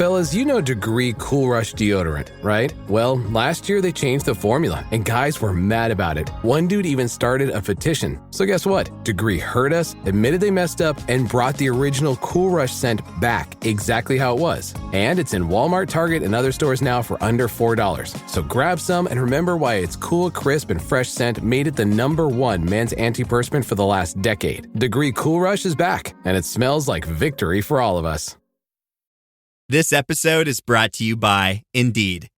Fellas, you know Degree Cool Rush deodorant, right? Well, last year they changed the formula, and guys were mad about it. One dude even started a petition. So guess what? Degree heard us, admitted they messed up, and brought the original Cool Rush scent back exactly how it was. And it's in Walmart, Target, and other stores now for under $4. So grab some and remember why its cool, crisp, and fresh scent made it the #1 men's antiperspirant for the last decade. Degree Cool Rush is back, and it smells like victory for all of us. This episode is brought to you by Indeed.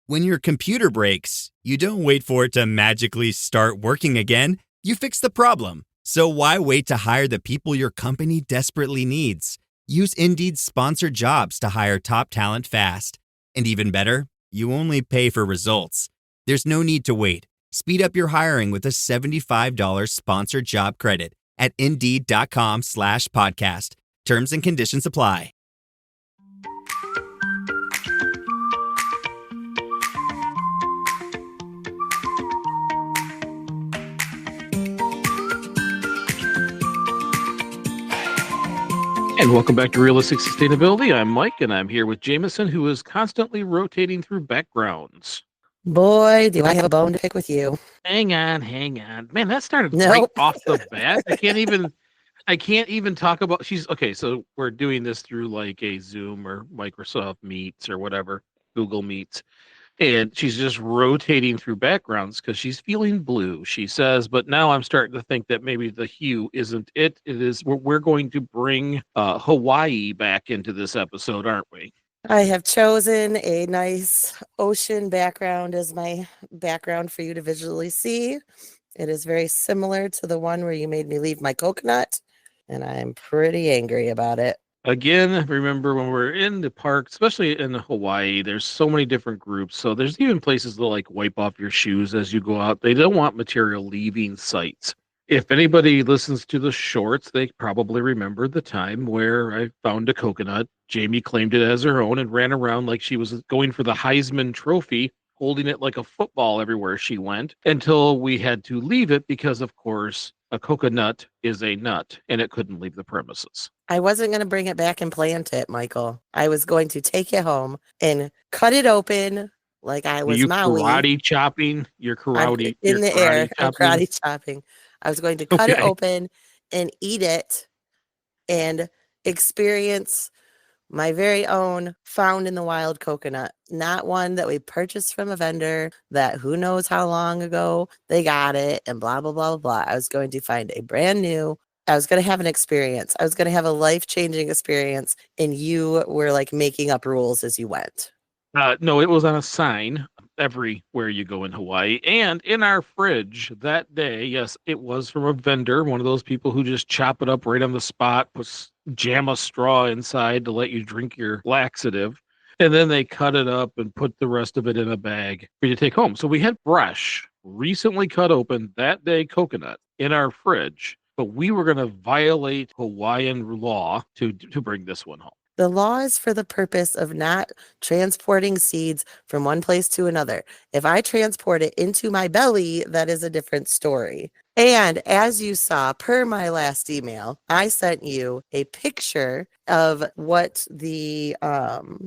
When your computer breaks, you don't wait for it to magically start working again. You fix the problem. So why wait to hire the people your company desperately needs? Use Indeed's sponsored jobs to hire top talent fast. And even better, you only pay for results. There's no need to wait. Speed up your hiring with a $75 sponsored job credit at Indeed.com/podcast. Terms and conditions apply. And welcome back to Realistic Sustainability. I'm Mike, and I'm here with Jamison, who is constantly rotating through backgrounds. Boy, do I have a bone to pick with you. Hang on. Man, that started right off the bat. I can't even talk about okay, so we're doing this through like a Zoom or Microsoft Meets or whatever, Google Meets. And she's just rotating through backgrounds because she's feeling blue, she says. But now I'm starting to think that maybe the hue isn't it. It is. We're going to bring Hawaii back into this episode, aren't we? I have chosen a nice ocean background as my background for you to visually see. It is very similar to the one where you made me leave my coconut, and I'm pretty angry about it. Again, remember when we're in the park, especially in Hawaii, there's so many different groups. So there's even places that like wipe off your shoes as you go out. They don't want material leaving sites. If anybody listens to the shorts, they probably remember the time where I found a coconut. Jamie claimed it as her own and ran around like she was going for the Heisman Trophy, holding it like a football everywhere she went, until we had to leave it because, of course, a coconut is a nut and it couldn't leave the premises. I wasn't going to bring it back and plant it, Michael. I was going to take it home and cut it open like I was Maui. Karate chopping? You're karate in the air. I'm chopping? karate chopping. I was going to cut it open and eat it and experience my very own found in the wild coconut, not one that we purchased from a vendor that who knows how long ago they got it and blah, blah, blah, blah. I was going to find a brand new, I was going to have an experience. I was going to have a life-changing experience, and you were like making up rules as you went. No, it was on a sign everywhere you go in Hawaii, and in our fridge that day. Yes, it was from a vendor, one of those people who just chop it up right on the spot, jam a straw inside to let you drink your laxative, and then they cut it up and put the rest of it in a bag for you to take home. So we had fresh, recently cut open that day coconut in our fridge, but we were going to violate Hawaiian law to bring this one home. The law is for the purpose of not transporting seeds from one place to another. If I transport it into my belly, that is a different story. And as you saw, per my last email, I sent you a picture of what the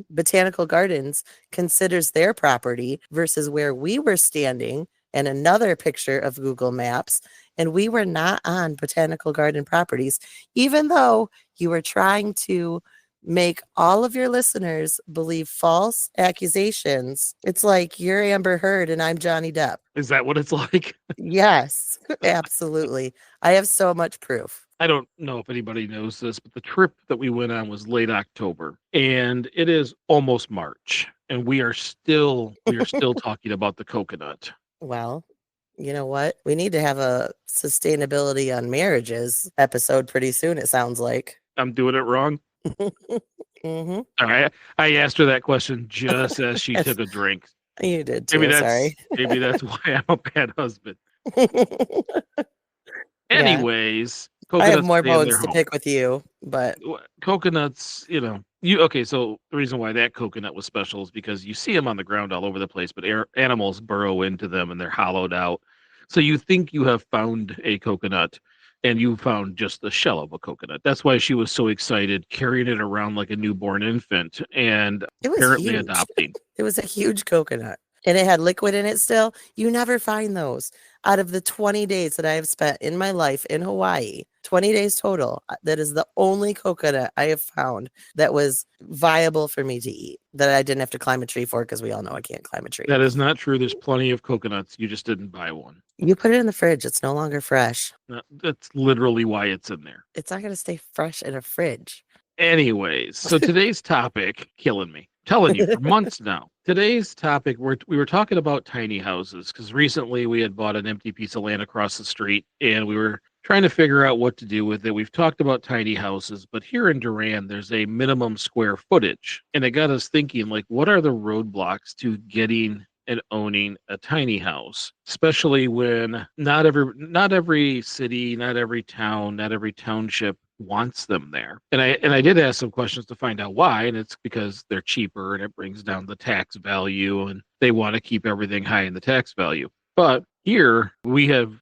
Botanical Gardens considers their property versus where we were standing, and another picture of Google Maps. And we were not on Botanical Garden properties, even though you were trying to make all of your listeners believe false accusations. It's like you're Amber Heard and I'm Johnny Depp. Is that what it's like? Yes, absolutely. I have so much proof. I don't know if anybody knows this, but the trip that we went on was late October, and it is almost March, and we are still talking about the coconut. Well, you know what? We need to have a sustainability on marriages episode pretty soon, it sounds like. I'm doing it wrong. Mm-hmm. All right. I asked her that question just as she took a drink. You did too. Maybe that's why I'm a bad husband. Anyways, I have more bones to pick with you, but coconuts, okay. So the reason why that coconut was special is because you see them on the ground all over the place, but animals burrow into them and they're hollowed out. So you think you have found a coconut. and you found just the shell of a coconut. That's why she was so excited, carrying it around like a newborn infant and It was apparently huge. adopting. It was a huge coconut. And it had liquid in it still. You never find those. Out of the 20 days that I have spent in my life in Hawaii, 20 days total, that is the only coconut I have found that was viable for me to eat, that I didn't have to climb a tree for, because we all know I can't climb a tree. That is not true. There's plenty of coconuts. You just didn't buy one. You put it in the fridge. It's no longer fresh. That's literally why it's in there. It's not going to stay fresh in a fridge. Anyways, so today's topic, killing me, telling you for months now. Today's topic, we were talking about tiny houses because recently we had bought an empty piece of land across the street and we were trying to figure out what to do with it. We've talked about tiny houses, but here in Durand, there's a minimum square footage. And it got us thinking, like, what are the roadblocks to getting and owning a tiny house, especially when not every city, not every town, not every township wants them there. And I did ask some questions to find out why, and it's because they're cheaper and it brings down the tax value and they want to keep everything high in the tax value. But here we have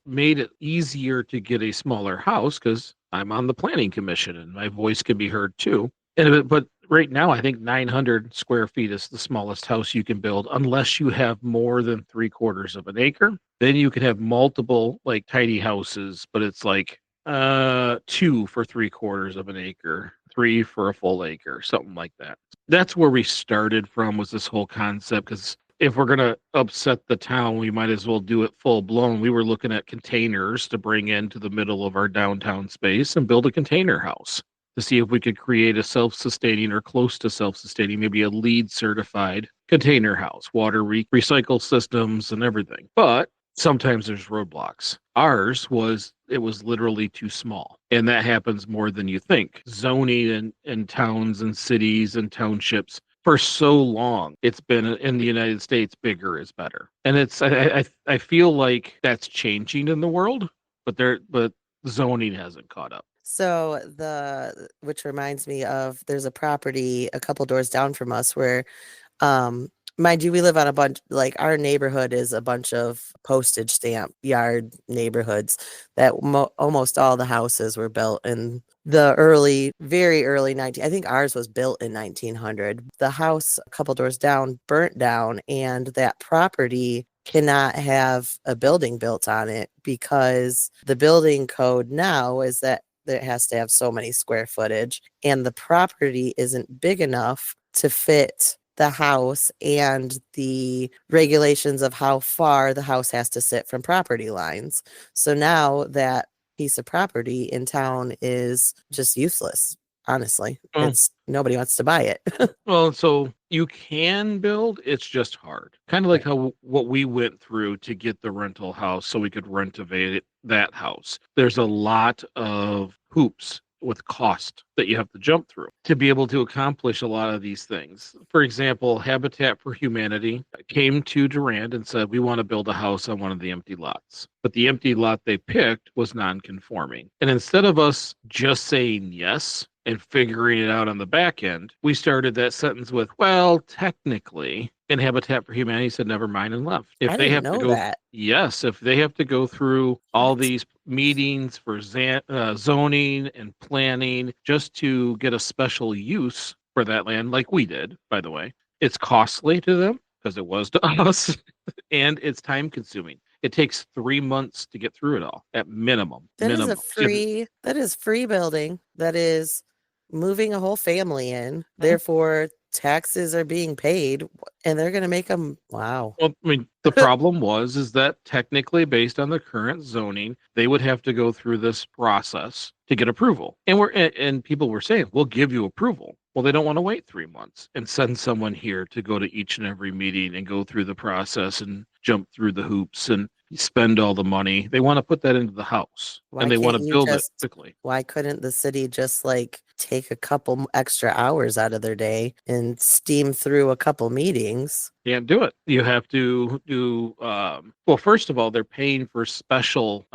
made it easier to get a smaller house because I'm on the planning commission and my voice can be heard too. But right now, I think 900 square feet is the smallest house you can build, unless you have more than 3/4 of an acre. Then you can have multiple like tiny houses, but it's like 2 for 3/4 of an acre, 3 for a full acre, something like that. That's where we started from, was this whole concept, because if we're going to upset the town, we might as well do it full blown. We were looking at containers to bring into the middle of our downtown space and build a container house to see if we could create a self-sustaining or close to self-sustaining, maybe a LEED certified container house, water recycle systems and everything. But sometimes there's roadblocks. Ours was literally too small. And that happens more than you think. Zoning in towns and cities and townships, for so long, it's been in the United States, bigger is better. And I feel like that's changing in the world, but zoning hasn't caught up. So which reminds me of, there's a property a couple doors down from us where, mind you, we live on a bunch, like our neighborhood is a bunch of postage stamp yard neighborhoods that almost all the houses were built in the very early 19, I think ours was built in 1900. The house a couple doors down burnt down, and that property cannot have a building built on it because the building code now is that it has to have so many square footage, and the property isn't big enough to fit the house and the regulations of how far the house has to sit from property lines. So now that piece of property in town is just useless. Honestly, nobody wants to buy it. Well, so you can build, it's just hard. Kind of like what we went through to get the rental house so we could renovate that house. There's a lot of hoops with cost that you have to jump through to be able to accomplish a lot of these things. For example, Habitat for Humanity came to Durand and said, we want to build a house on one of the empty lots. But the empty lot they picked was non-conforming. And instead of us just saying yes and figuring it out on the back end, we started that sentence with, well, technically, and Habitat for Humanity said, never mind, and left. If I they have didn't to know go, that. yes, if they have to go through all these meetings for zoning and planning just to get a special use for that land, like we did, by the way, it's costly to them because it was to us, and it's time consuming. It takes 3 months to get through it all at minimum. That minimum. is free building. That is moving a whole family in. Therefore, taxes are being paid, and they're going to make them. Wow. Well, I mean, the problem is that technically, based on the current zoning, they would have to go through this process to get approval. And people were saying, we'll give you approval. Well, they don't want to wait 3 months and send someone here to go to each and every meeting and go through the process and jump through the hoops and spend all the money. They want to put that into the house and they want to build it quickly. Why couldn't the city just take a couple extra hours out of their day and steam through a couple meetings? Can't do it. You have to do, well, first of all, they're paying for special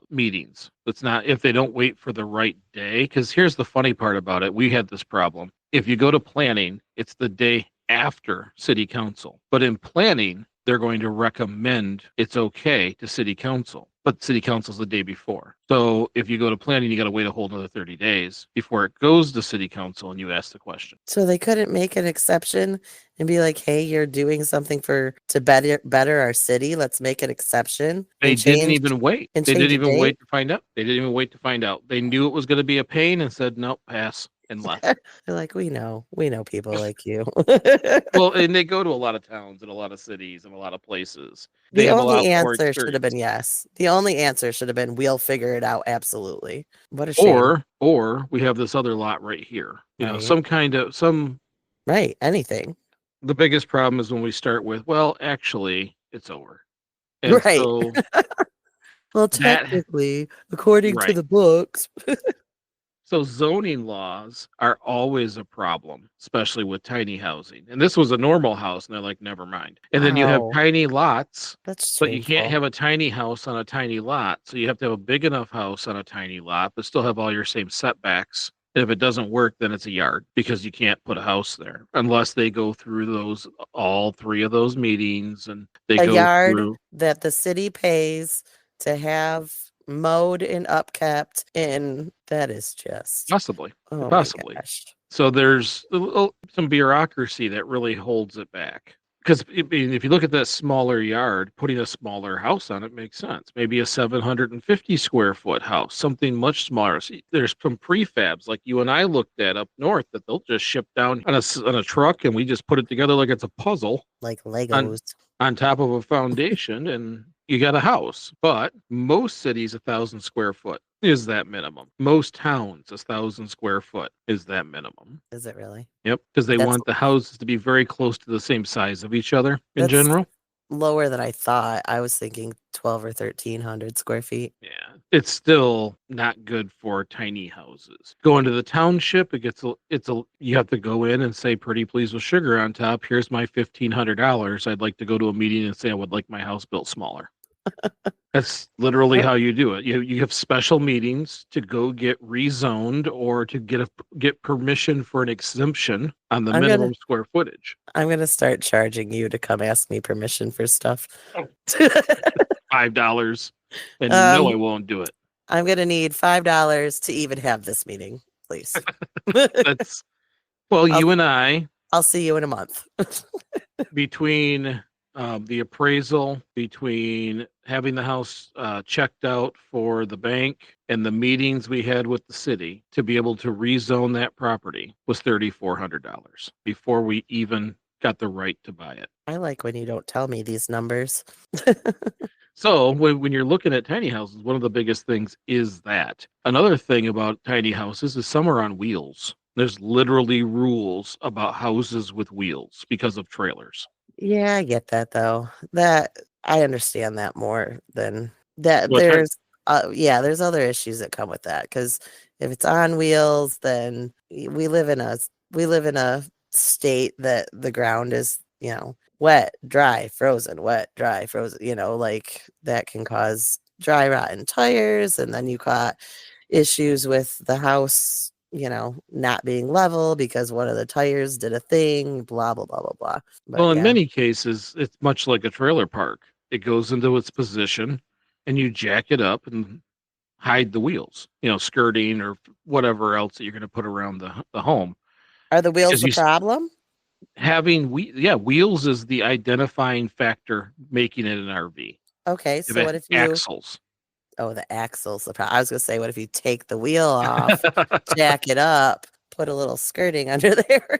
meetings. It's not if they don't wait for the right day, because here's the funny part about it. We had this problem. If you go to planning, it's the day after city council. But in planning, they're going to recommend it's okay to city council. but city council's the day before. So if you go to planning, you got to wait a whole another 30 days before it goes to city council and you ask the question. So they couldn't make an exception and be like, "Hey, you're doing something to better our city. Let's make an exception They and didn't change even wait. and They change didn't a even date." wait to find out. They didn't even wait to find out. They knew it was going to be a pain and said, nope, pass, and left. They're like, we know people like you. Well, and they go to a lot of towns and a lot of cities and a lot of places. They The have a lot only more answer should have been experience. yes. The only answer should have been, we'll figure it out. Absolutely. What a shame. Or we have this other lot right here. Right. Anything. The biggest problem is when we start with, well, actually, it's over. And Right. so Well, that, technically, according to right. the books. So zoning laws are always a problem, especially with tiny housing. And this was a normal house, and they're like, never mind. And then you have Wow. tiny lots, That's but you can't shameful. have a tiny house on a tiny lot. So you have to have a big enough house on a tiny lot, but still have all your same setbacks. And if it doesn't work, then it's a yard because you can't put a house there unless they go through all three of those meetings and they A go yard through. that the city pays to have mowed and upkept, and that is just, Possibly. oh my Possibly. gosh. So there's some bureaucracy that really holds it back. Because if you look at that smaller yard, putting a smaller house on it makes sense. Maybe a 750 square foot house, something much smaller. See, there's some prefabs like you and I looked at up north that they'll just ship down on a truck, and we just put it together like it's a puzzle Like on Legos. on top of a foundation, and you got a house. But most cities, 1,000 square foot is that minimum. Most towns, 1,000 square foot is that minimum. Is it really? Yep, because they That's want the houses to be very close to the same size of each other in that's general. lower than I thought. I was thinking 12 or 1,300 square feet. Yeah, it's still not good for tiny houses. Going to the township, you have to go in and say, pretty please with sugar on top. Here's my $1,500. I'd like to go to a meeting and say I would like my house built smaller. That's literally how you do it. You have special meetings to go get rezoned or to get permission for an exemption on the minimum square footage. I'm gonna start charging you to come ask me permission for stuff. $5, and I won't do it. I'm gonna need $5 to even have this meeting, please. That's you and I, I'll see you in a month. between the appraisal, between having the house checked out for the bank, and the meetings we had with the city to be able to rezone that property was $3,400 before we even got the right to buy it. I like when you don't tell me these numbers. So when you're looking at tiny houses, one of the biggest things is that. Another thing about tiny houses is some are on wheels. There's literally rules about houses with wheels because of trailers. Yeah, I get that though. That I understand that more than that. Well, There's other issues that come with that, because if it's on wheels, then we live in a state that the ground is, wet, dry, frozen, wet, dry, frozen, like that can cause dry rotten tires, and then you got issues with the house, not being level because one of the tires did a thing, blah blah blah blah blah. But Well, in yeah. many cases, it's much like a trailer park. It goes into its position and you jack it up and hide the wheels, skirting or whatever else that you're going to put around the home. Are the wheels Because the problem? Wheels is the identifying factor making it an RV. Okay, so what if you axles? Oh, the axles. I was gonna say, what if you take the wheel off, jack it up, put a little skirting under there?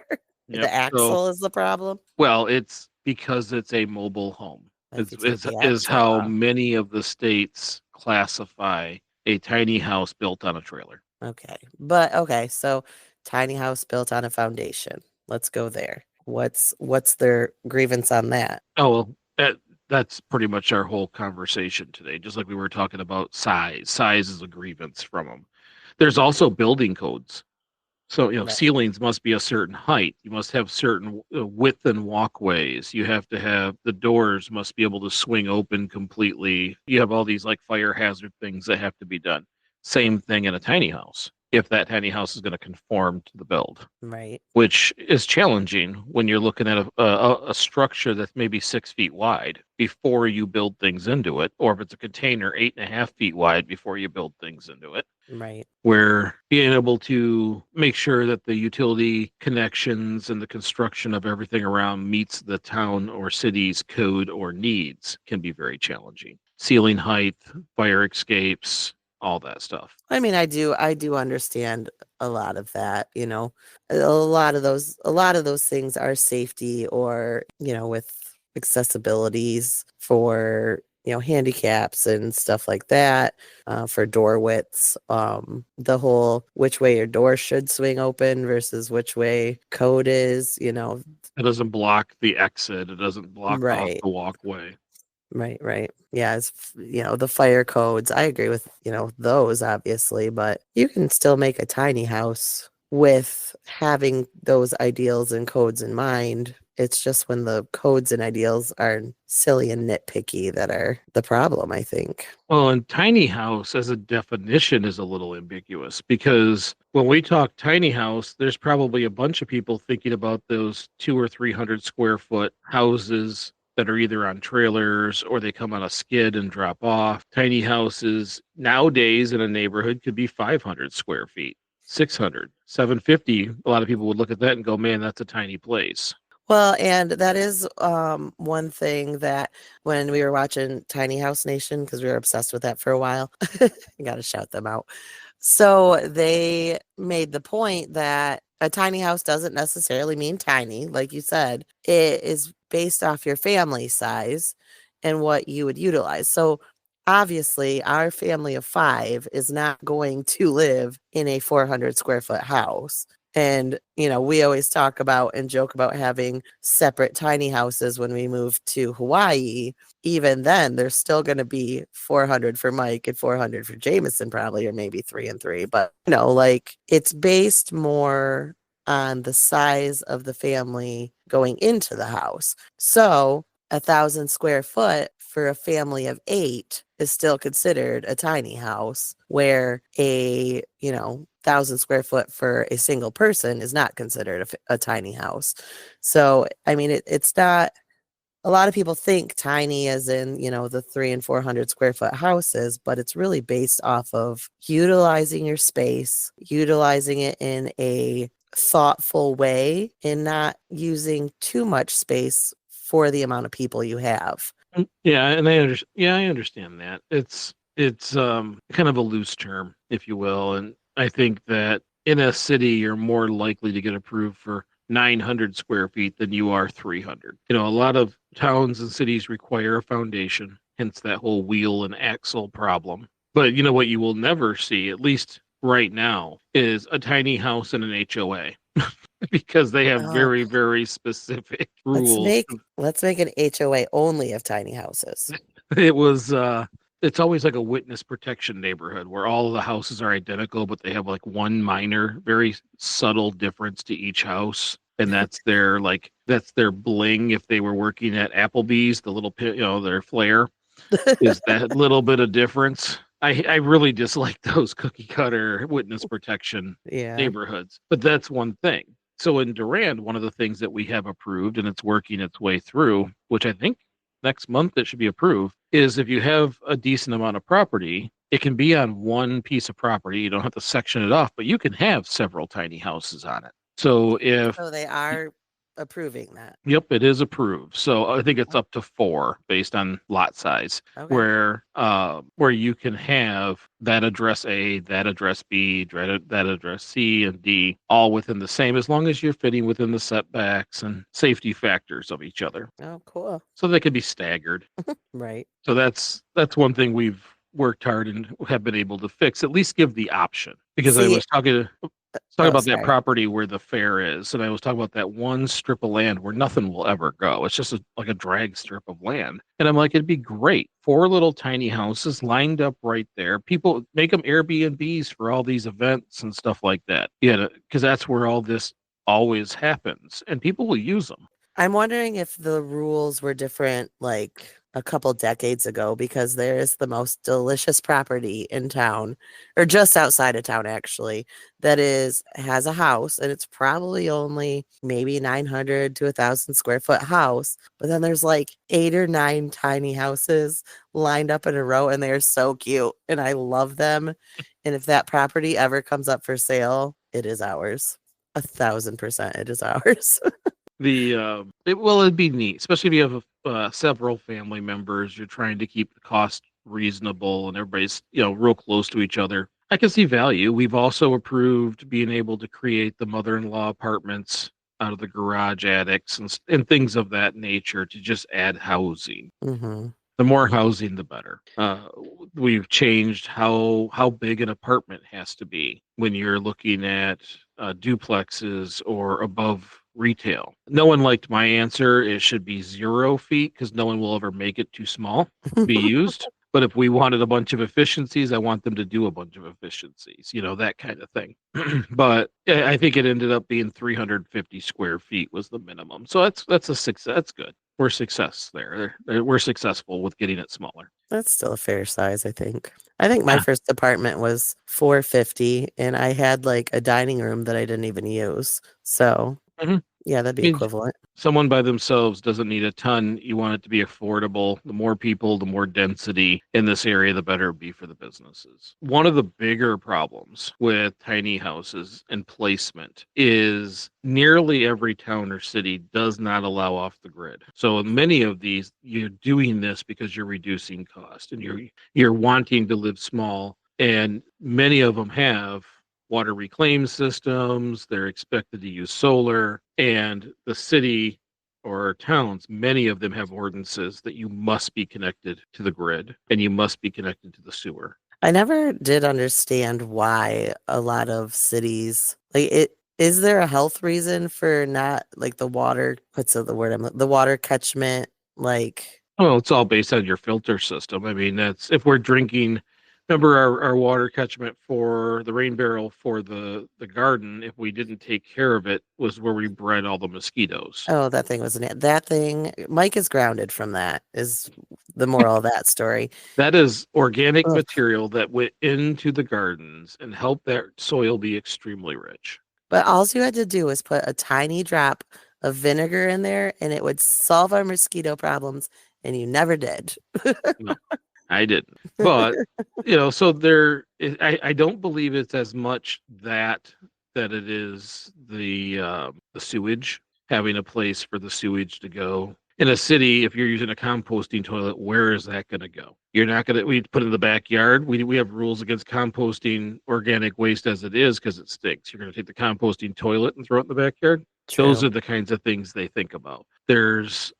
Yep, The axle is the problem? Well, it's because it's a mobile home. If you take Is the is axle how off. many of the states classify a tiny house built on a trailer. Okay. But okay, so tiny house built on a foundation. Let's go there. What's their grievance on that? Oh, well, that's pretty much our whole conversation today. Just like we were talking about size. Size is a grievance from them. There's also building codes. So, Right. ceilings must be a certain height. You must have certain width and walkways. You have to have the doors must be able to swing open completely. You have all these like fire hazard things that have to be done. Same thing in a tiny house. if that tiny house is going to conform to the build, Right. which is challenging when you're looking at a structure that's maybe 6 feet wide before you build things into it, or if it's a container 8.5 feet wide before you build things into it. Right. Where being able to make sure that the utility connections and the construction of everything around meets the town or city's code or needs can be very challenging. Ceiling height, fire escapes, all that stuff. I mean, I do understand a lot of that, a lot of those things are safety or, with accessibilities for, handicaps and stuff like that, for door widths, the whole which way your door should swing open versus which way code is, It doesn't block the exit. It doesn't block off right. the walkway. Right. Yeah, it's, the fire codes. I agree with, those obviously, but you can still make a tiny house with having those ideals and codes in mind. It's just when the codes and ideals are silly and nitpicky that are the problem, I think. Well, and tiny house as a definition is a little ambiguous because when we talk tiny house, there's probably a bunch of people thinking about those 200 or 300 square foot houses that are either on trailers or they come on a skid and drop off. Tiny houses nowadays in a neighborhood could be 500 square feet, 600, 750. A lot of people would look at that and go, man, that's a tiny place. Well, and that is one thing that when we were watching Tiny House Nation, because we were obsessed with that for a while, I got to shout them out. So they made the point that a tiny house doesn't necessarily mean tiny. Like you said, it is based off your family size and what you would utilize. So obviously, our family of 5 is not going to live in a 400 square foot house. And, we always talk about and joke about having separate tiny houses when we move to Hawaii. Even then, there's still going to be 400 for Mike and 400 for Jamison, probably, or maybe 3 and 3. But, it's based more on the size of the family going into the house. So 1,000 square foot for a family of 8 is still considered a tiny house, where a 1,000 square foot for a single person is not considered a tiny house. So I mean, it's not. A lot of people think tiny as in the 300 and 400 square foot houses, but it's really based off of utilizing your space, utilizing it in a thoughtful way, and not using too much space for the amount of people you have. Yeah, and I understand that. It's kind of a loose term, if you will, and I think that in a city you're more likely to get approved for 900 square feet than you are 300. A lot of towns and cities require a foundation, hence that whole wheel and axle problem. But what you will never see, at least right now, is a tiny house in an HOA. Because they have very, very specific rules. Let's make an HOA only of tiny houses. It's always like a witness protection neighborhood where all of the houses are identical, but they have like one minor, very subtle difference to each house. And that's their bling. If they were working at Applebee's, the little their flair is that little bit of difference. I really dislike those cookie cutter witness protection neighborhoods, but that's one thing. So in Durand, one of the things that we have approved, and it's working its way through, which I think next month it should be approved, is if you have a decent amount of property, it can be on one piece of property. You don't have to section it off, but you can have several tiny houses on it. So they are approving that. Yep, it is approved. So I think it's up to 4 based on lot size, where you can have that address A, that address B, that address C and D, all within the same, as long as you're fitting within the setbacks and safety factors of each other. Oh, cool. So they can be staggered. Right. So that's one thing we've worked hard and have been able to fix, at least give the option. Because I was talking about that property where the fair is, and I was talking about that one strip of land where nothing will ever go. It's just like a drag strip of land. And I'm like, it'd be great. 4 little tiny houses lined up right there. People make them Airbnbs for all these events and stuff like that. Yeah, because that's where all this always happens, and people will use them. I'm wondering if the rules were different like a couple decades ago because there is the most delicious property in town, or just outside of town actually, that has a house, and it's probably only maybe 900 to 1,000 square foot house. But then there's like 8 or 9 tiny houses lined up in a row, and they are so cute, and I love them. And if that property ever comes up for sale, it is ours. 1,000% it is ours. It'd be neat, especially if you have several family members. You're trying to keep the cost reasonable, and everybody's real close to each other. I can see value. We've also approved being able to create the mother-in-law apartments out of the garage attics and things of that nature to just add housing. Hmm. The more housing, the better. We've changed how big an apartment has to be when you're looking at duplexes or above retail. No one liked my answer. It should be 0 feet because no one will ever make it too small to be used. But if we wanted a bunch of efficiencies, I want them to do a bunch of efficiencies, that kind of thing. But I think it ended up being 350 square feet was the minimum. So that's a success. That's good. We're success there. We're successful with getting it smaller. That's still a fair size, I think. I think my first apartment was 450, and I had like a dining room that I didn't even use. So, Mhm. yeah, that'd I be mean, equivalent. someone by themselves doesn't need a ton. You want it to be affordable. The more people, the more density in this area, the better it be for the businesses. One of the bigger problems with tiny houses and placement is nearly every town or city does not allow off the grid. So in many of these, you're doing this because you're reducing cost and you're wanting to live small. And many of them have water reclaim systems. They're expected to use solar, and the city or towns, many of them have ordinances that you must be connected to the grid and you must be connected to the sewer. I never did understand why a lot of cities like it. Is there a health reason for not like the water? What's the word? The water catchment, like. Well, it's all based on your filter system. I mean, that's if we're drinking. Remember our water catchment for the rain barrel for the garden, if we didn't take care of it, was where we bred all the mosquitoes. Oh, that thing wasn't it. That thing, Mike is grounded from that, is the moral of that story. That is organic Ugh. material that went into the gardens and helped that soil be extremely rich. But all you had to do was put a tiny drop of vinegar in there and it would solve our mosquito problems, and you never did. No, I didn't. But so I don't believe it's as much that it is the sewage, having a place for the sewage to go. In a city, if you're using a composting toilet, where is that going to go? You're not going to, we put it in the backyard. We have rules against composting organic waste as it is because it stinks. You're going to take the composting toilet and throw it in the backyard. Those True. are the kinds of things they think about. There's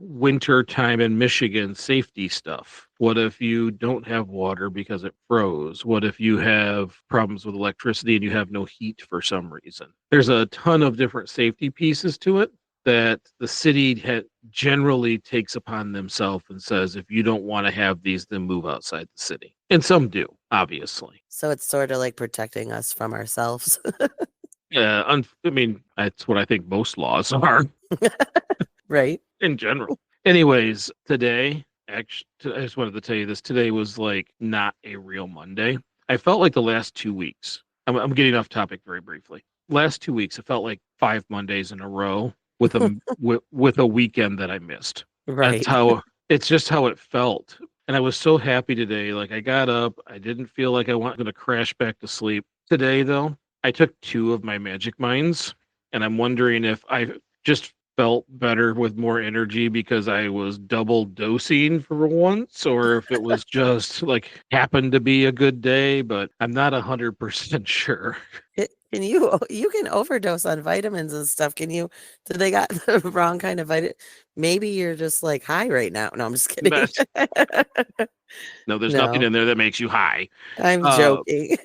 winter time in Michigan safety stuff. What if you don't have water because it froze? What if you have problems with electricity and you have no heat for some reason? There's a ton of different safety pieces to it that the city generally takes upon themselves and says, if you don't want to have these, then move outside the city. And some do, obviously. So it's sort of like protecting us from ourselves. Yeah, I mean, that's what I think most laws are. Right? In general. Anyways, today, actually, I just wanted to tell you this. Today was like not a real Monday. I felt like the last 2 weeks. I'm getting off topic very briefly. Last 2 weeks, it felt like 5 Mondays in a row with with a weekend that I missed. That's Right. how it's just how it felt. And I was so happy today. Like I got up, I didn't feel like I was going to crash back to sleep. Today, though, I took 2 of my magic minds, and I'm wondering if I just felt better with more energy because I was double dosing for once, or if it was just like happened to be a good day, but I'm not 100% sure. Can you can overdose on vitamins and stuff. Can you? Did they got the wrong kind of vitamin? Maybe you're just like high right now. No, I'm just kidding. No, there's nothing No, in there that makes you high. I'm Uh, joking.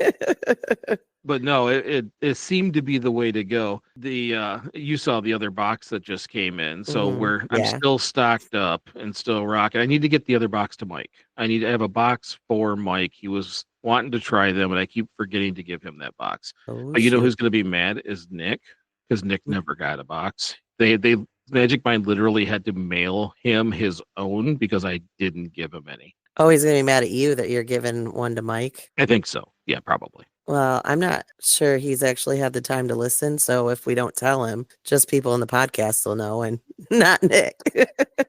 but no, it seemed to be the way to go. You saw the other box that just came in, so I'm Yeah. still stocked up and still rocking. I need to get the other box to Mike. I need to have a box for Mike. He was wanting to try them, and I keep forgetting to give him that box. Oh But you know shoot. who's going to be mad is Nick, because Nick never got a box. They Magic Mind literally had to mail him his own because I didn't give him any. Oh, he's going to be mad at you that you're giving one to Mike? I think so. Yeah, probably. Well, I'm not sure he's actually had the time to listen. So if we don't tell him, just people in the podcast will know and not Nick.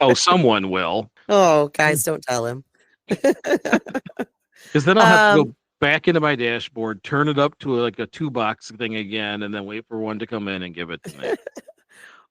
Oh, someone will. Oh, guys, don't tell him. Because then I'll have to go back into my dashboard, turn it up to like a 2-box thing again, and then wait for one to come in and give it to me.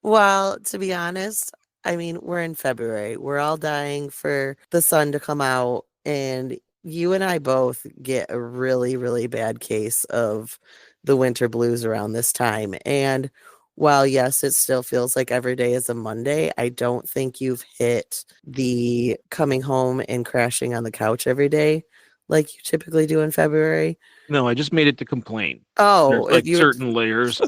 Well, to be honest, I mean, we're in February. We're all dying for the sun to come out. And you and I both get a really, really bad case of the winter blues around this time. And while, yes, it still feels like every day is a Monday, I don't think you've hit the coming home and crashing on the couch every day like you typically do in February. No, I just made it to complain. Oh, There's like certain layers.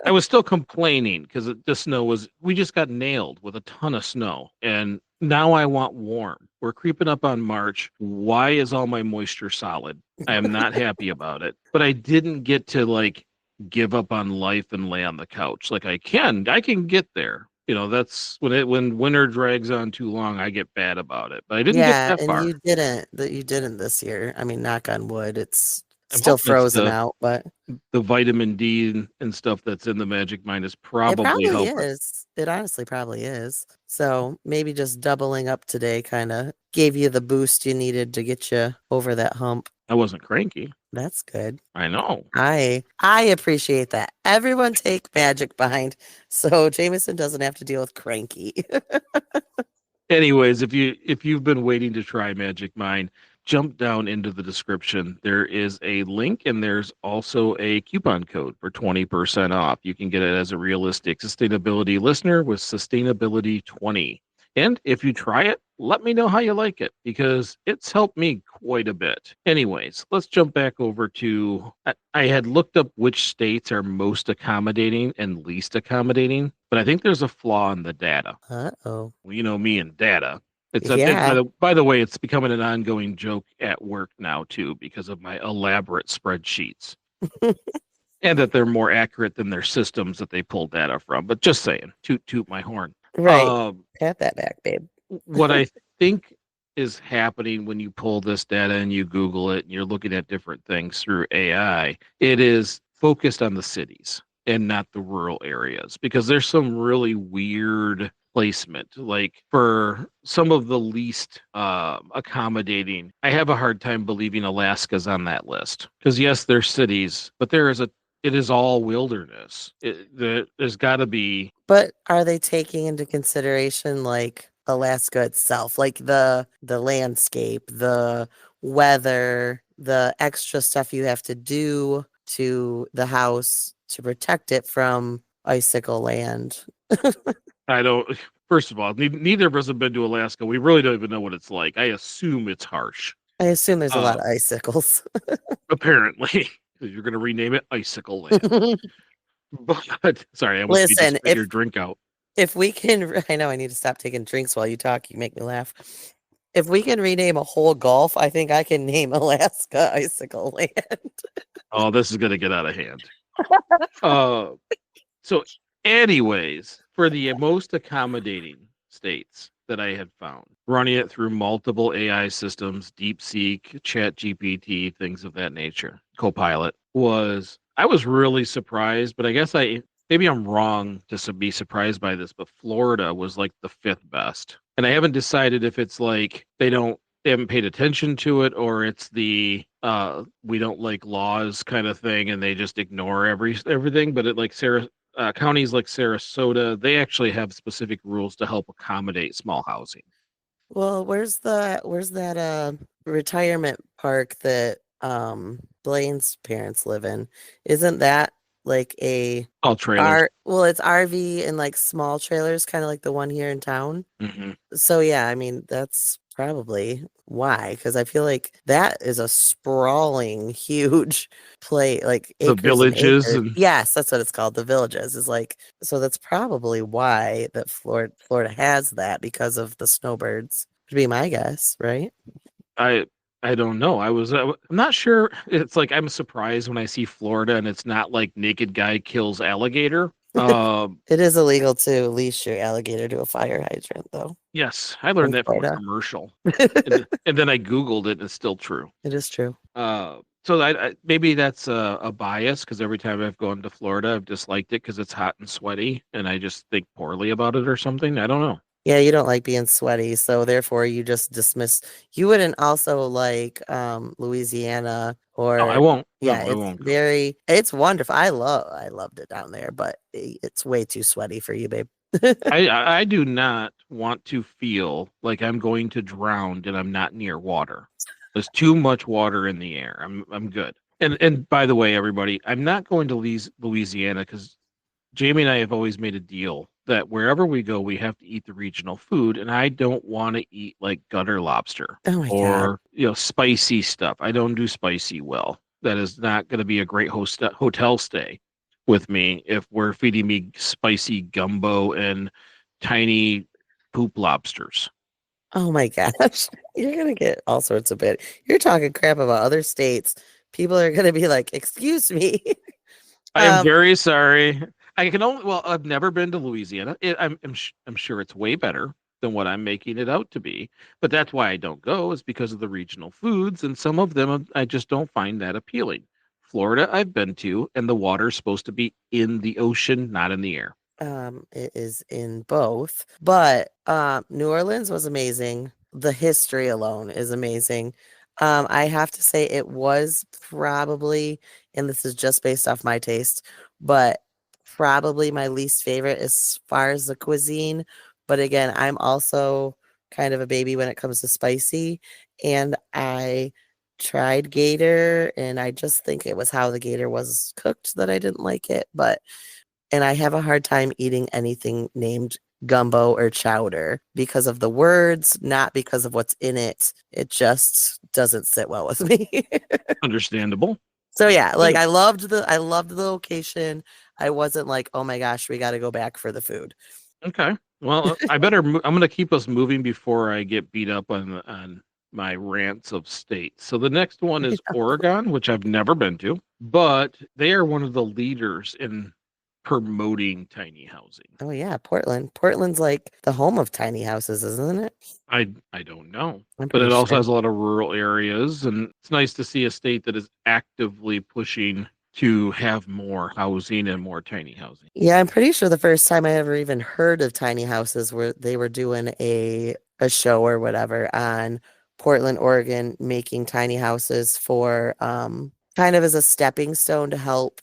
I was still complaining because the snow we just got nailed with a ton of snow. And now I want warm. We're creeping up on March. Why is all my moisture solid? I am not happy about it. But I didn't get to like give up on life and lay on the couch. Like I can get there. You know, that's when winter drags on too long, I get bad about it. But I didn't get that far. You didn't this year. I mean, knock on wood, it's I'm still hoping it's frozen out, but the vitamin D and stuff that's in the Magic Mind is it probably probably helping. is. It honestly probably is. So maybe just doubling up today kind of gave you the boost you needed to get you over that hump. I wasn't cranky. That's good. I know. I appreciate that. Everyone take Magic Bind so Jamison doesn't have to deal with cranky. Anyways, if you've been waiting to try Magic Mind, jump down into the description. There is a link and there's also a coupon code for 20% off. You can get it as a realistic sustainability listener with sustainability 20. And if you try it, let me know how you like it because it's helped me quite a bit. Anyways, let's jump back over to I had looked up which states are most accommodating and least accommodating, but I think there's a flaw in the data. Uh-oh. Well, you know me and data. By the way, it's becoming an ongoing joke at work now too because of my elaborate spreadsheets. And that they're more accurate than their systems that they pull data from. But just saying, toot my horn. Right. Pat that back, babe. What I think is happening when you pull this data and you Google it and you're looking at different things through AI, it is focused on the cities and not the rural areas because there's some really weird placement. Like for some of the least accommodating, I have a hard time believing Alaska's on that list because yes, there's cities, but it is all wilderness. There's got to be. But are they taking into consideration like Alaska itself, like the landscape, the weather, the extra stuff you have to do to the house to protect it from icicle land? I don't. First of all, neither of us have been to Alaska. We really don't even know what it's like. I assume it's harsh. I assume there's a lot of icicles. Apparently. You're going to rename it Icicle Land. But sorry, I almost Listen, spit your drink out. If we can, I know I need to stop taking drinks while you talk. You make me laugh. If we can rename a whole Gulf, I think I can name Alaska Icicle Land. Oh, this is going to get out of hand. So, anyways, for the most accommodating states that I had found, running it through multiple AI systems, DeepSeek, ChatGPT, things of that nature, Copilot, I was really surprised, but I guess maybe I'm wrong to be surprised by this, but Florida was like the 5th best. And I haven't decided if it's like they haven't paid attention to it or it's the we don't like laws kind of thing and they just ignore everything. But counties like Sarasota, they actually have specific rules to help accommodate small housing. Well, where's that retirement park that Blaine's parents live in? Isn't that like all trailers? It's RV and like small trailers, kind of like the one here in town. Mm-hmm. So yeah, I mean that's probably why, because I feel like that is a sprawling, huge play, like the villages. Yes, that's what it's called. The villages is like, so that's probably why that Florida has that because of the snowbirds. Would be my guess, right? I don't know. I'm not sure. It's like I'm surprised when I see Florida and it's not like naked guy kills alligator. Um, It is illegal to leash your alligator to a fire hydrant, though, yes, I in learned that from a Florida. commercial, and then I Googled it, and it's still true. It is true. So maybe that's a bias because every time I've gone to Florida, I've disliked it because it's hot and sweaty, and I just think poorly about it or something. I don't know. Yeah, you don't like being sweaty, so therefore you just dismiss. You wouldn't also like Louisiana Oh, I or won't. yeah, No, I it's won't go. it's wonderful. I loved it down there, but it's way too sweaty for you, babe. I do not want to feel like I'm going to drown and I'm not near water. There's too much water in the air. I'm good. And by the way, everybody, I'm not going to Louisiana because Jamie and I have always made a deal that wherever we go, we have to eat the regional food, and I don't want to eat like gutter lobster Oh my God. or spicy stuff. I don't do spicy well. That is not going to be a great hotel stay with me if we're feeding me spicy gumbo and tiny poop lobsters. Oh my gosh. You're gonna get all sorts of bit. You're talking crap about other states. People are gonna be like, excuse me. I am very sorry. I can only, well, I've never been to Louisiana. I'm sure it's way better than what I'm making it out to be, but that's why I don't go is because of the regional foods, and some of them I just don't find that appealing. Florida, I've been to, and the water's supposed to be in the ocean, not in the air. It is in both, but New Orleans was amazing. The history alone is amazing. I have to say it was probably, and this is just based off my taste, but probably my least favorite as far as the cuisine. But again, I'm also kind of a baby when it comes to spicy, and I tried gator, and I just think it was how the gator was cooked that I didn't like it, and I have a hard time eating anything named gumbo or chowder because of the words, not because of what's in it. It just doesn't sit well with me. Understandable. So yeah, like Good. I loved the location. I wasn't like, "Oh my gosh, we got to go back for the food." Okay. Well, I'm going to keep us moving before I get beat up on my rants of states. So the next one is Oregon, which I've never been to, but they are one of the leaders in promoting tiny housing. Oh yeah, Portland. Portland's like the home of tiny houses, isn't it? I don't know, I'm but pretty it also sure. has a lot of rural areas, and it's nice to see a state that is actively pushing to have more housing and more tiny housing. Yeah, I'm pretty sure the first time I ever even heard of tiny houses where they were doing a show or whatever on Portland, Oregon, making tiny houses for kind of as a stepping stone to help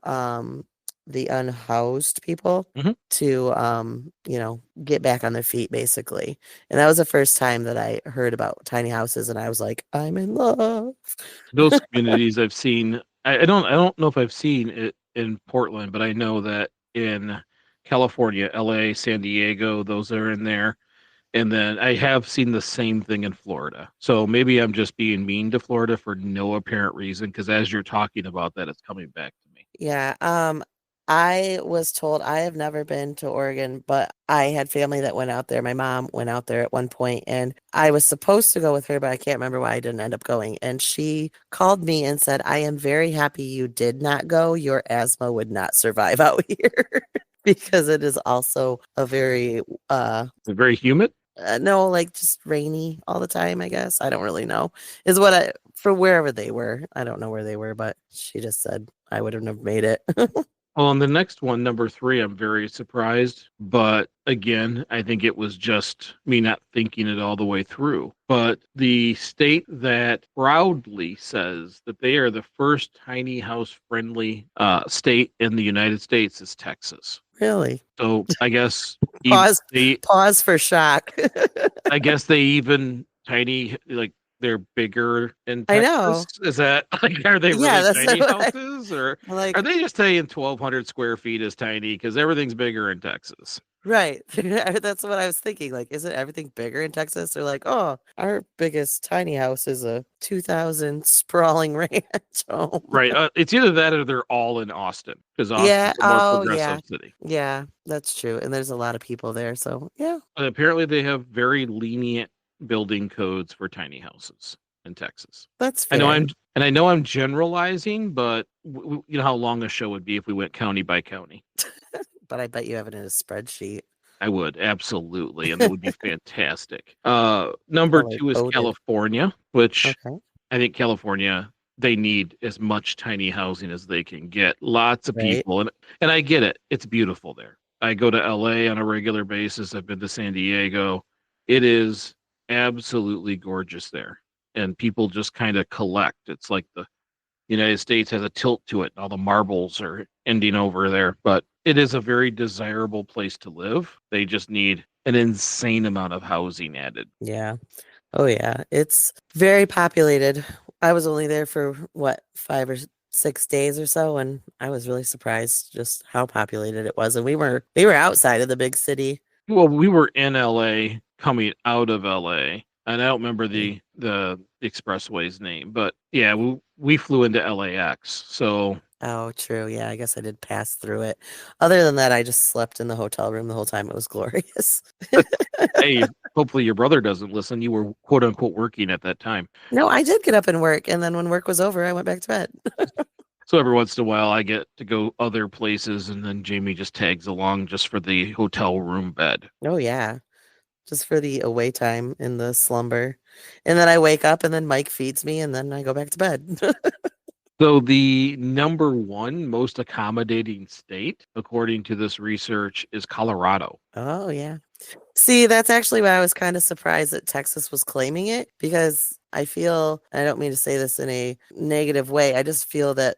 um the unhoused people Mhm. to get back on their feet basically. And that was the first time that I heard about tiny houses and I was like, I'm in love. Those communities I've seen, I don't know if I've seen it in Portland, but I know that in California, LA, San Diego, those are in there. And then I have seen the same thing in Florida. So maybe I'm just being mean to Florida for no apparent reason, because as you're talking about that, it's coming back to me. Yeah, I was told I have never been to Oregon, but I had family that went out there. My mom went out there at one point, and I was supposed to go with her, but I can't remember why I didn't end up going. And she called me and said, I am very happy you did not go. Your asthma would not survive out here because it is also a very, It's very humid. no, like just rainy all the time, I guess. I don't really know. Is what for wherever they were. I don't know where they were, but she just said I wouldn't have made it. Well, on the next one, number three, I'm very surprised. But again, I think it was just me not thinking it all the way through. But the state that proudly says that they are the first tiny house friendly state in the United States is Texas. Really? So I guess Pause. they, Pause for shock. I guess they even tiny like they're bigger in I Texas. know. Is that like are they Yeah, really that's tiny what houses or I'm like. are they just saying 1,200 square feet is tiny because everything's bigger in Texas? Right. That's what I was thinking. Like, isn't everything bigger in Texas? They're like, oh, our biggest tiny house is a 2,000 sprawling ranch home. Right. It's either that or they're all in Austin because Yeah. Austin's a more Oh, yeah. progressive city. Yeah, that's true. And there's a lot of people there. So, yeah. But apparently, they have very lenient building codes for tiny houses. in Texas. That's I fair. know I'm generalizing, but you know how long a show would be if we went county by county. But I bet you have it in a spreadsheet. I would, absolutely, and it would be fantastic. Number Color 2 is coded. California, which Okay. I think California, they need as much tiny housing as they can get. Lots of Right. people, and I get it. It's beautiful there. I go to LA on a regular basis. I've been to San Diego. It is absolutely gorgeous there, and people just kind of collect. It's like the United States has a tilt to it. All the marbles are ending over there, but it is a very desirable place to live. They just need an insane amount of housing added. Yeah. Oh yeah. It's very populated. I was only there for what, 5 or 6 days or so, and I was really surprised just how populated it was. And we were outside of the big city. Well, we were in LA coming out of LA, and I don't remember the expressway's name, but yeah, we flew into LAX. So Oh, true. Yeah, I guess I did pass through it. Other than that, I just slept in the hotel room the whole time. It was glorious. hey, hopefully your brother doesn't listen. You were quote unquote working at that time. No, I did get up and work, and then when work was over, I went back to bed. So every once in a while, I get to go other places, and then Jamie just tags along just for the hotel room bed. Oh yeah, just for the away time in the slumber. And then I wake up and then Mike feeds me and then I go back to bed. So the number 1 most accommodating state, according to this research, is Colorado. Oh yeah. See, that's actually why I was kind of surprised that Texas was claiming it, because I feel, I don't mean to say this in a negative way, I just feel that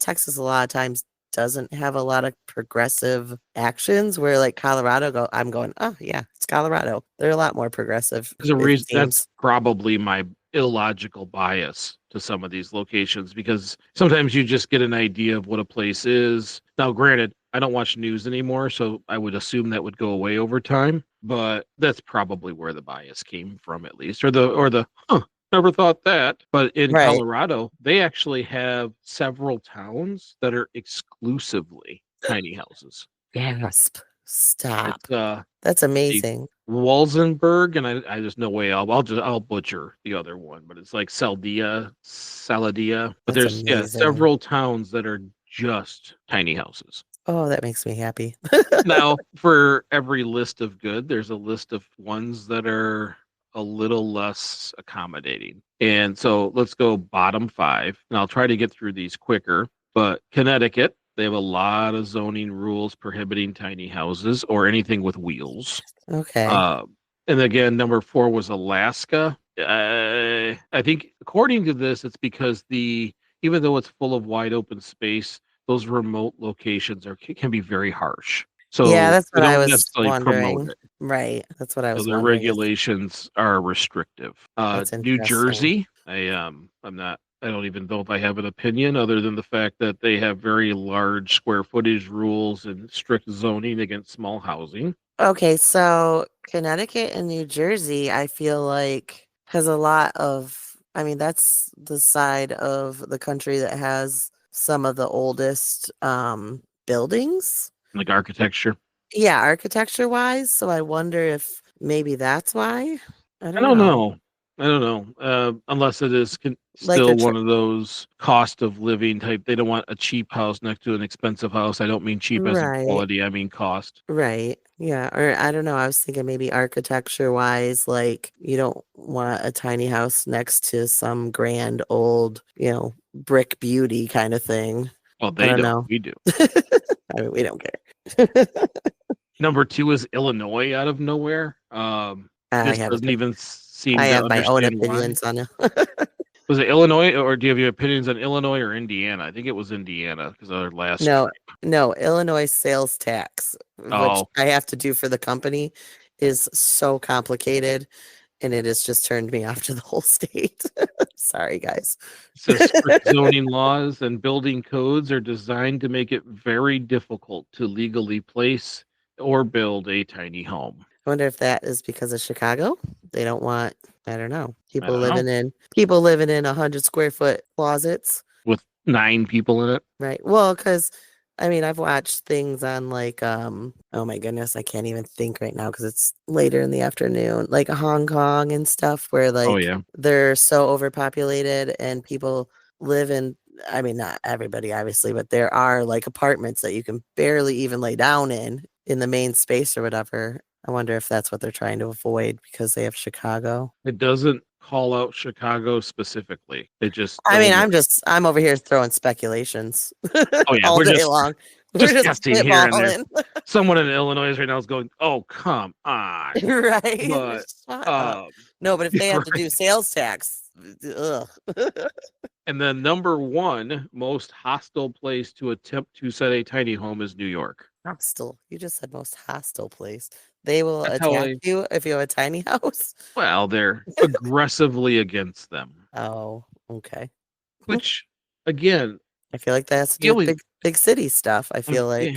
Texas a lot of times doesn't have a lot of progressive actions, where like Colorado I'm going, oh yeah, it's Colorado. They're a lot more progressive, There's a it reason that's seems. probably my illogical bias to some of these locations, because sometimes you just get an idea of what a place is. Now, granted, I don't watch news anymore, so I would assume that would go away over time, but that's probably where the bias came from, at least, or the never thought that. But in Right. Colorado, they actually have several towns that are exclusively tiny houses. Gasp. Stop. It's That's the amazing. Walsenburg, and I there's no way I'll butcher the other one, but it's like Saladia. But That's there's amazing. several towns that are just tiny houses. Oh, that makes me happy. Now, for every list of good, there's a list of ones that are a little less accommodating. And so let's go bottom 5, and I'll try to get through these quicker. But Connecticut, they have a lot of zoning rules prohibiting tiny houses or anything with wheels. Okay. And again, number 4 was Alaska. I think according to this, it's because even though it's full of wide open space, those remote locations can be very harsh. So Yeah, that's they what I don't was necessarily promote wondering. it. Right. That's what I So was their wondering. regulations are restrictive. That's New interesting. Jersey, I don't even know if I have an opinion other than the fact that they have very large square footage rules and strict zoning against small housing. Okay, so Connecticut and New Jersey, I feel like has a lot of, I mean, that's the side of the country that has some of the oldest buildings. Like architecture. Yeah, architecture wise. So I wonder if maybe that's why. I I don't don't know. know. I don't know. Unless it is Like still one of those cost of living type. They don't want a cheap house next to an expensive house. I don't mean cheap as in Right. quality. I mean cost. Right. Yeah. Or I don't know. I was thinking maybe architecture wise, like you don't want a tiny house next to some grand old, brick beauty kind of thing. Well, I they don't don't. know. We do. I mean, we don't care. Number 2 is Illinois out of nowhere. I This have doesn't even seem I to have my own understand why. opinions on it. Was it Illinois, or do you have your opinions on Illinois or Indiana? I think it was Indiana because our last No, trip. no, Illinois sales tax, which Oh, I have to do for the company, is so complicated, and it has just turned me off to the whole state. Sorry, guys. it says strict zoning laws and building codes are designed to make it very difficult to legally place or build a tiny home. I wonder if that is because of Chicago. They don't want, I don't know, I don't know. people living in 100 square foot closets, With 9 people in it. right? Well, because I mean, I've watched things on like, oh my goodness, I can't even think right now because it's later in the afternoon, like Hong Kong and stuff where Oh like yeah. they're so overpopulated and people live in, I mean, not everybody obviously, but there are like apartments that you can barely even lay down in the main space or whatever. I wonder if that's what they're trying to avoid because they have Chicago. It doesn't call out Chicago specifically. It just I mean, Illinois. I'm over here throwing speculations Oh yeah, all we're day long. We're just just guessing here and there. spitballing. Someone in Illinois right now is going, "Oh, come on." Right? But Shut up. No, but if they have to do right. sales tax, ugh. And then number 1 most hostile place to attempt to set a tiny home is New York. Hostile. You just said most hostile place. They will That's how attack you if you have a tiny house. they're aggressively against them, Oh, okay. which again, I feel like that has to do with feeling big city stuff. I I'm feel like.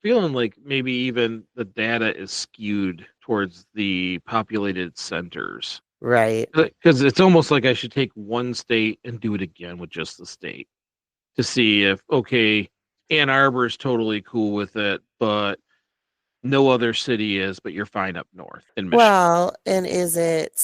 feeling like maybe even the data is skewed towards the populated centers. Right. Because it's almost like I should take one state and do it again with just the state to see if, okay, Ann Arbor is totally cool with it, but no other city is, but you're fine up north in Michigan. Well, and is it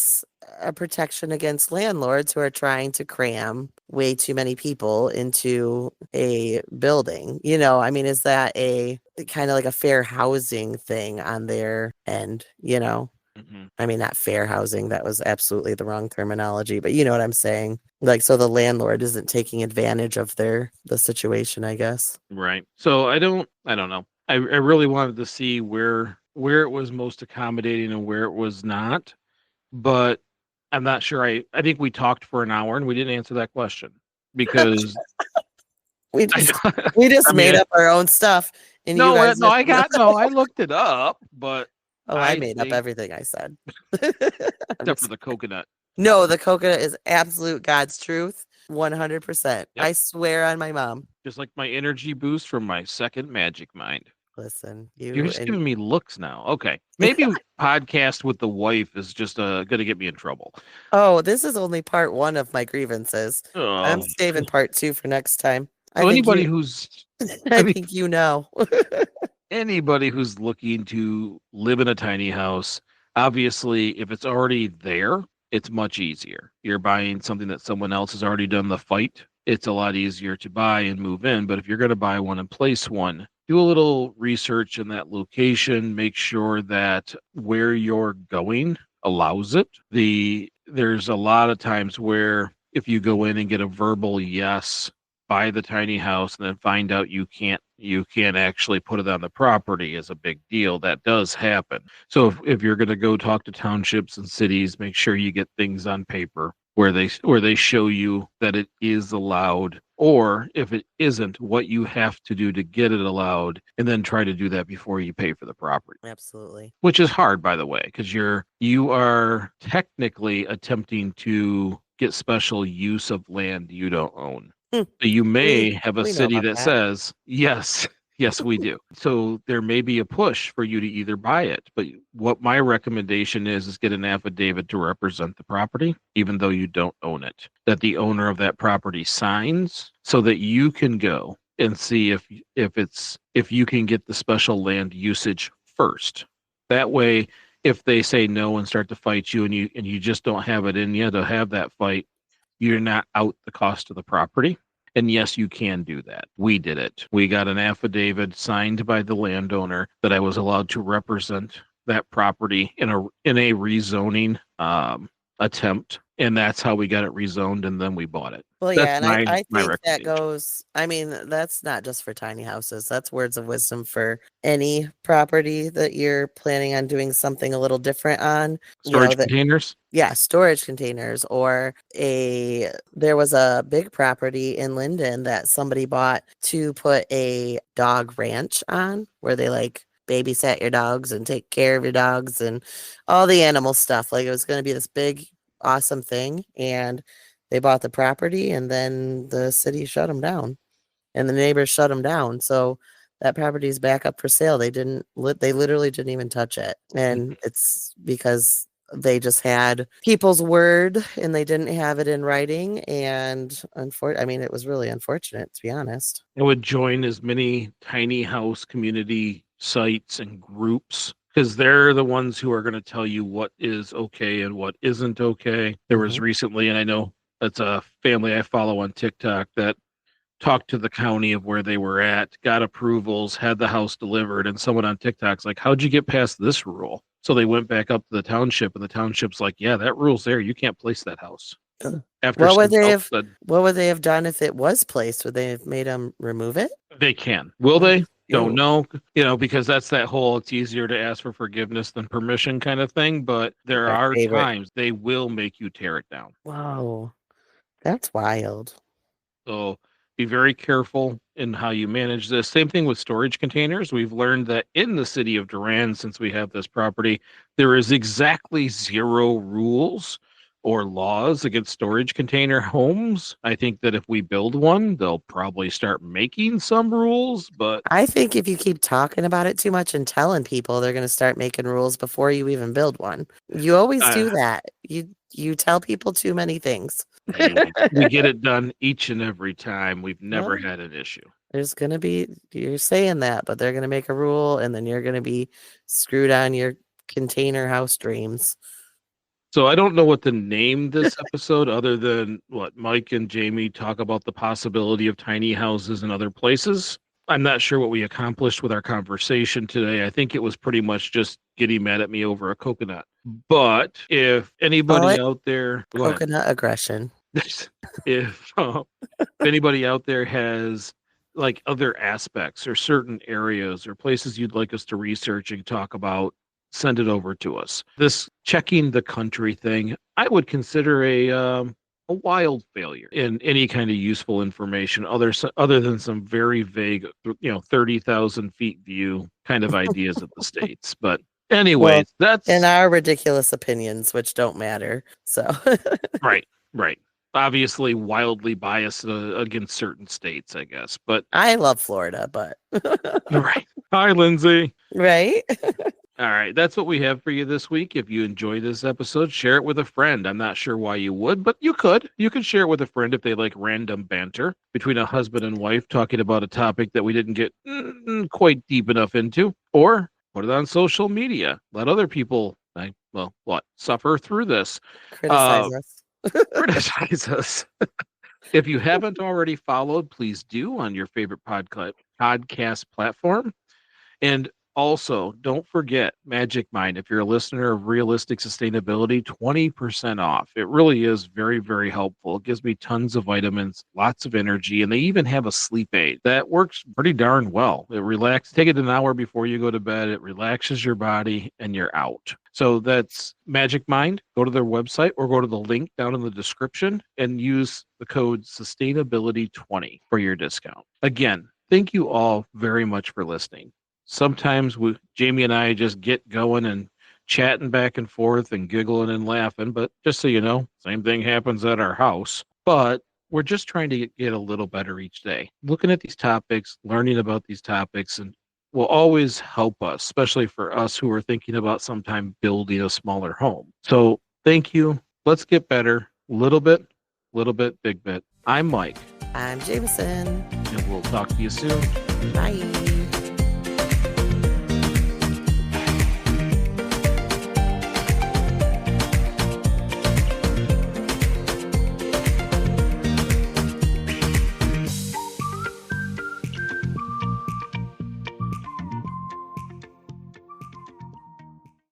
a protection against landlords who are trying to cram way too many people into a building? You know, I mean, is that a kind of like a fair housing thing on their end? You know, Mhm. I mean, not fair housing, that was absolutely the wrong terminology, but you know what I'm saying? Like, so the landlord isn't taking advantage of the situation, I guess. Right. So I don't know. I really wanted to see where it was most accommodating and where it was not, but I'm not sure. I think we talked for an hour and we didn't answer that question because We I just don't- we just I mean made up our own stuff and you no guys no just I looked it up, but Oh, I I made up think everything I said. I'm except for just the coconut. No, the coconut is absolute God's truth, 100%. Yep. I swear on my mom. Just like my energy boost from my second magic mind. Listen, You're you just and giving me looks now. Okay. Maybe podcast with the wife is just gonna get me in trouble. Oh, this is only part 1 of my grievances. I'm Oh. saving part 2 for next time. I So think anybody you who's I I mean think you know. anybody who's looking to live in a tiny house, obviously if it's already there, it's much easier. You're buying something that someone else has already done the fight. It's a lot easier to buy and move in, but if you're going to buy one and place one, do a little research in that location, make sure that where you're going allows it. There's a lot of times where if you go in and get a verbal yes, buy the tiny house and then find out you can't actually put it on the property is a big deal. That does happen. So if you're going to go talk to townships and cities, make sure you get things on paper where they show you that it is allowed, or if it isn't, what you have to do to get it allowed, and then try to do that before you pay for the property. Absolutely. Which is hard, by the way, because you are technically attempting to get special use of land you don't own. Hmm. So you may We have a we know city about that that. says, yes, yes, we do. So there may be a push for you to either buy it. But what my recommendation is get an affidavit to represent the property, even though you don't own it, that the owner of that property signs so that you can go and see if you can get the special land usage first. That way, if they say no and start to fight you and you just don't have it in you to have that fight, you're not out the cost of the property. And yes, you can do that. We did it. We got an affidavit signed by the landowner that I was allowed to represent that property in a rezoning attempt, and that's how we got it rezoned, and then we bought it. Well, That's yeah, and my I my think that recommendation. goes, I mean, that's not just for tiny houses. That's words of wisdom for any property that you're planning on doing something a little different on. You know, Storage that containers. yeah, storage containers or there was a big property in Linden that somebody bought to put a dog ranch on where they like babysat your dogs and take care of your dogs and all the animal stuff. Like it was going to be this big, awesome thing. And they bought the property and then the city shut them down and the neighbors shut them down. So that property is back up for sale. They literally didn't even touch it. And it's because they just had people's word and they didn't have it in writing. And I mean, it was really unfortunate, to be honest. I would join as many tiny house community sites and groups because they're the ones who are going to tell you what is okay and what isn't okay. There was recently, and I know that's a family I follow on TikTok that talked to the county of where they were at, got approvals, had the house delivered, and someone on TikTok's like, "How'd you get past this rule?" So they went back up to the township, and the township's like, "Yeah, that rule's there. You can't place that house." After What would some they help have? said, What would they have done if it was placed? Would they have made them remove it? they can. Will they? Don't Ew. know. Because that's that whole it's easier to ask for forgiveness than permission kind of thing. But there My are favorite. times they will make you tear it down. Whoa, that's wild. So be very careful in how you manage this. Same thing with storage containers. We've learned that in the city of Durand, since we have this property, there is exactly 0 rules or laws against storage container homes. I think that if we build one, they'll probably start making some rules, but I think if you keep talking about it too much and telling people, they're going to start making rules before you even build one. You always do that. You tell people too many things. hey, we get it done each and every time. We've never Well, had an issue. there's going to be, you're saying that, but they're going to make a rule and then you're going to be screwed on your container house dreams. So I don't know what to name this episode other than what Mike and Jamie talk about the possibility of tiny houses in other places. I'm not sure what we accomplished with our conversation today. I think it was pretty much just getting mad at me over a coconut. But if anybody out there, go ahead. Coconut aggression. if anybody out there has like other aspects or certain areas or places you'd like us to research and talk about, send it over to us. This checking the country thing, I would consider a wild failure in any kind of useful information other than some very vague, 30,000 feet view kind of ideas of the states. But anyways, that's in our ridiculous opinions, which don't matter. So right. Obviously wildly biased against certain states, I guess. But I love Florida, but right. Hi, Lindsay. Right. All right, that's what we have for you this week. If you enjoyed this episode, share it with a friend. I'm not sure why you would, but you could. You could share it with a friend if they like random banter between a husband and wife talking about a topic that we didn't get quite deep enough into, or put it on social media. Let other people, suffer through this. Criticize us. Criticize us. If you haven't already followed, please do on your favorite podcast platform. And also, don't forget Magic Mind. If you're a listener of Realistic Sustainability, 20% off. It really is very, very helpful. It gives me tons of vitamins, lots of energy, and they even have a sleep aid that works pretty darn well. It relaxes. Take it an hour before you go to bed. It relaxes your body, and you're out. So that's Magic Mind. Go to their website or go to the link down in the description and use the code Sustainability20 for your discount. Again, thank you all very much for listening. Sometimes Jamie and I just get going and chatting back and forth and giggling and laughing. But just so you know, same thing happens at our house. But we're just trying to get a little better each day. Looking at these topics, learning about these topics, and will always help us, especially for us who are thinking about sometime building a smaller home. So thank you. Let's get better. Little bit, big bit. I'm Mike. I'm Jamison. And we'll talk to you soon. Bye.